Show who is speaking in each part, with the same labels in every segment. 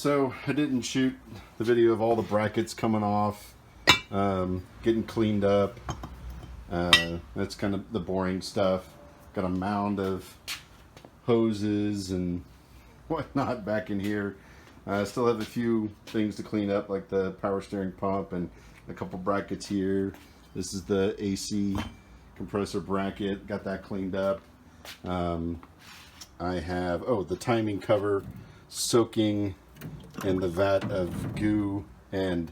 Speaker 1: So I didn't shoot the video of all the brackets coming off, getting cleaned up. That's kind of the boring stuff. Got a mound of hoses and whatnot back in here. I still have a few things to clean up, like the power steering pump and a couple brackets here. This is the AC compressor bracket. Got that cleaned up. I have, the timing cover soaking in the vat of goo, and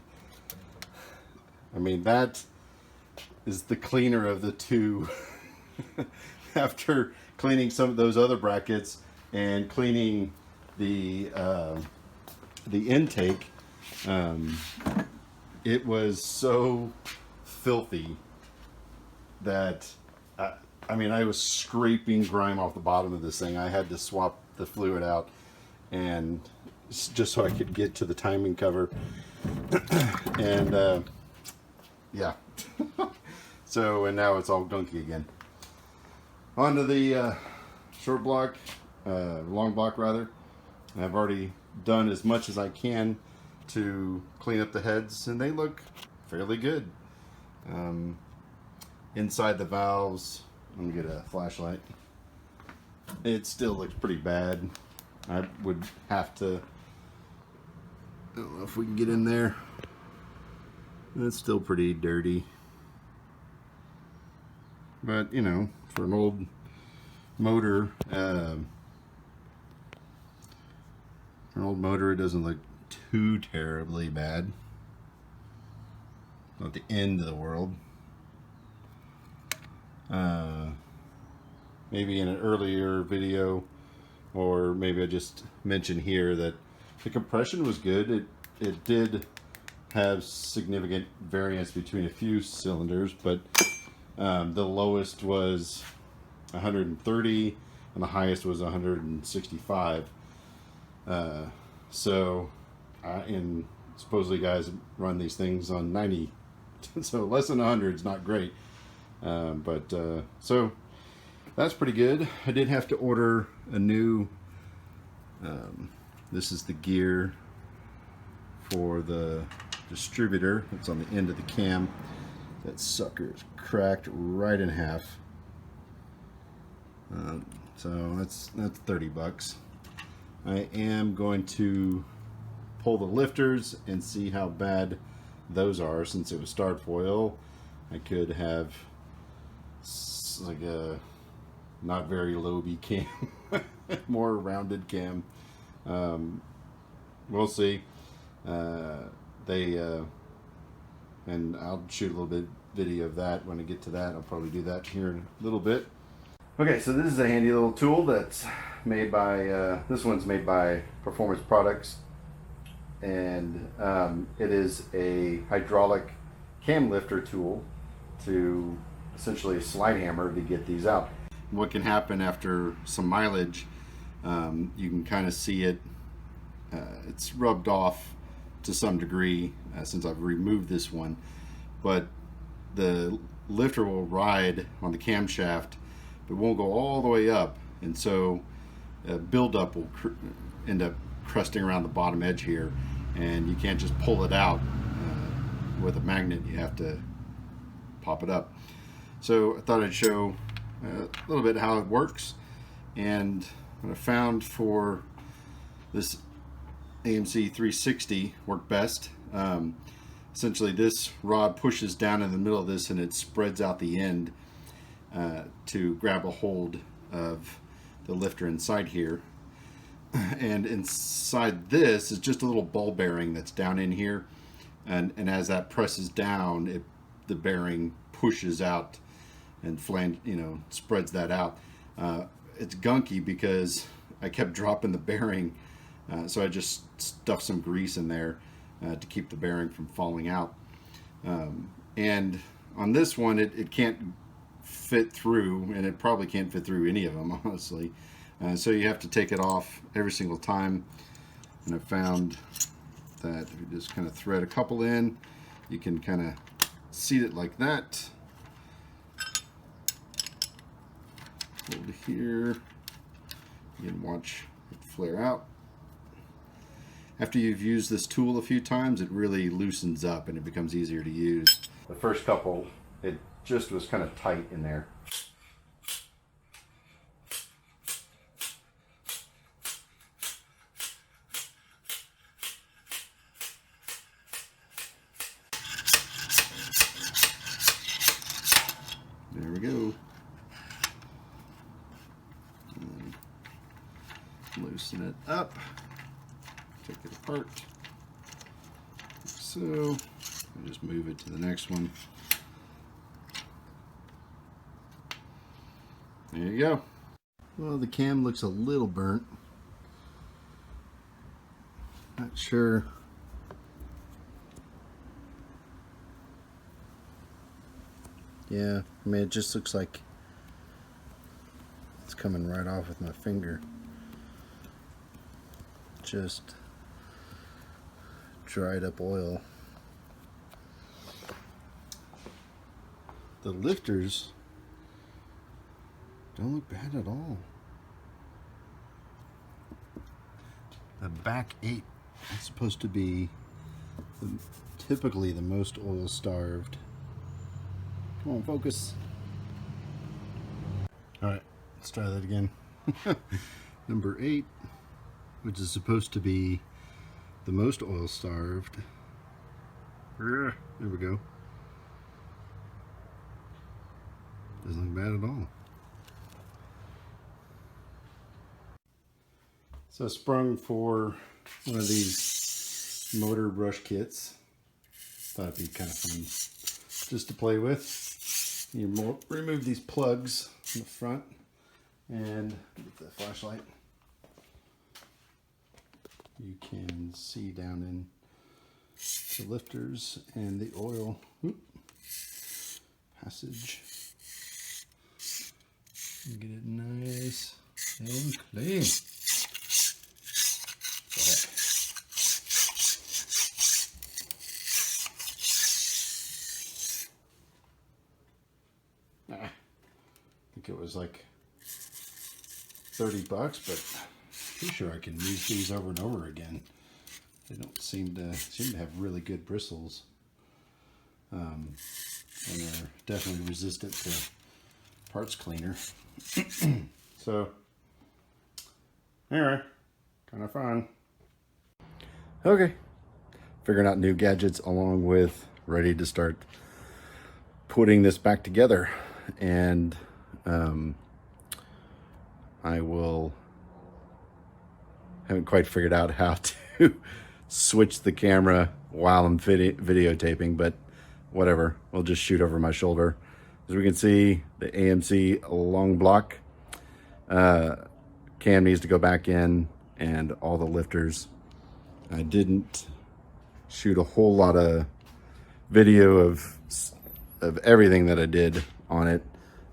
Speaker 1: I mean, that is the cleaner of the two. After cleaning some of those other brackets and cleaning the intake, it was so filthy that I mean, I was scraping grime off the bottom of this thing. I had to swap the fluid out, and just so I could get to the timing cover. And yeah. So, and now it's all gunky again. Onto the short block, long block rather. I've already done as much as I can to clean up the heads, and they look fairly good. Inside the valves, let me get a flashlight. It still looks pretty bad. I would have to, I don't know if we can get in there. It's still pretty dirty. But, you know, for an old motor, it doesn't look too terribly bad. Not the end of the world. Maybe in an earlier video, or maybe I just mentioned here that the compression was good. It did have significant variance between a few cylinders, but the lowest was 130 and the highest was 165. So and supposedly guys run these things on 90, so less than 100 is not great. So that's pretty good. I did have to order a new, this is the gear for the distributor. It's on the end of the cam. That sucker is cracked right in half. So that's $30. I am going to pull the lifters and see how bad those are. Since it was starred foil, I could have like a not very loby cam, more rounded cam. We'll see. And I'll shoot a little bit video of that when I get to that. I'll probably do that here in a little bit. Okay, so this is a handy little tool that's made by, this one's made by Performance Products, and it is a hydraulic cam lifter tool to essentially a slide hammer to get these out. What can happen after some mileage, you can kind of see it, it's rubbed off to some degree since I've removed this one, but the lifter will ride on the camshaft but won't go all the way up, and so buildup will end up crusting around the bottom edge here, and you can't just pull it out with a magnet. You have to pop it up. So I thought I'd show a little bit how it works, and what I found for this AMC 360 worked best. Essentially this rod pushes down in the middle of this and it spreads out the end to grab a hold of the lifter inside here. And inside this is just a little ball bearing that's down in here, and as that presses down, the bearing pushes out and spreads that out. It's gunky because I kept dropping the bearing, so I just stuffed some grease in there to keep the bearing from falling out. And on this one, it can't fit through, and it probably can't fit through any of them, honestly. So you have to take it off every single time. And I found that if you just kind of thread a couple in, you can kind of seat it like that. Hold it here. You can watch it flare out. after you've used this tool a few times, it really loosens up and it becomes easier to use. The first couple, it just was kind of tight in there. There we go. Loosen it up. Take it apart. So, I'll just move it to the next one. There you go. Well, the cam looks a little burnt. Not sure. Yeah, I mean, it just looks like it's coming right off with my finger. Just dried up oil. The lifters don't look bad at all. The back 8 is supposed to be typically the most oil starved. Come on, focus. Alright, let's try that again. Number 8, which is supposed to be the most oil starved. There we go. Doesn't look bad at all. So I sprung for one of these motor brush kits. Thought it'd be kind of fun just to play with. You remove these plugs in the front and get the flashlight. You can see down in the lifters and the oil passage. Get it nice and clean. I think it was like $30, but pretty sure I can use these over and over again. They don't seem to have really good bristles, and they're definitely resistant to parts cleaner. So anyway, kind of fun. Okay, figuring out new gadgets along with ready to start putting this back together, and haven't quite figured out how to switch the camera while I'm videotaping, but whatever, we'll just shoot over my shoulder. As we can see, the AMC long block cam needs to go back in, and all the lifters. I didn't shoot a whole lot of video of everything that I did on it,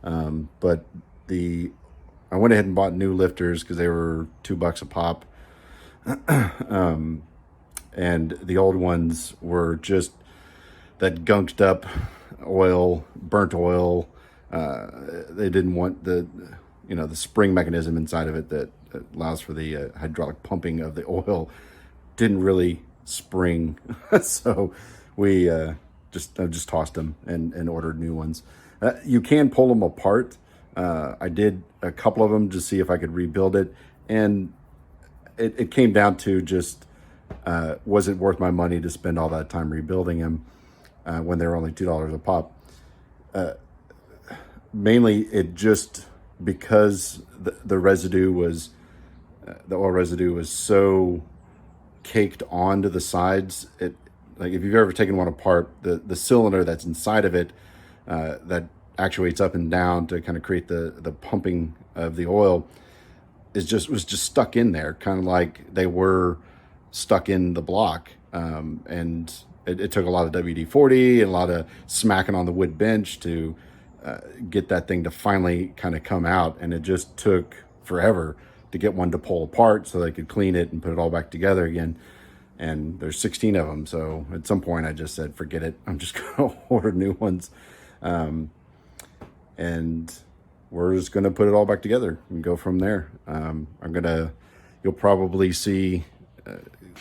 Speaker 1: but I went ahead and bought new lifters because they were $2 a pop. And the old ones were just that gunked up oil, burnt oil. They didn't want the spring mechanism inside of it that allows for the hydraulic pumping of the oil. Didn't really spring, so we I just tossed them and ordered new ones. You can pull them apart. I did a couple of them to see if I could rebuild it, and it came down to just was it worth my money to spend all that time rebuilding them when they were only $2 a pop. Mainly it just because the residue was the oil residue was so caked onto the sides. It, like, if you've ever taken one apart, the cylinder that's inside of it that actuates up and down to kind of create the pumping of the oil was just stuck in there, kind of like they were stuck in the block. And it took a lot of WD-40 and a lot of smacking on the wood bench to get that thing to finally kind of come out. And it just took forever to get one to pull apart so they could clean it and put it all back together again. And there's 16 of them. So at some point I just said, forget it. I'm just going to order new ones. And we're just going to put it all back together and go from there. You'll probably see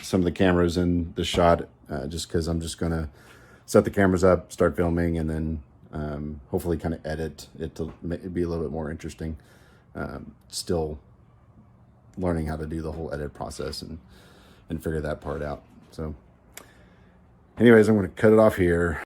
Speaker 1: some of the cameras in the shot, just because I'm just going to set the cameras up, start filming, and then hopefully kind of edit it to be a little bit more interesting. Still learning how to do the whole edit process and figure that part out. So anyways, I'm going to cut it off here.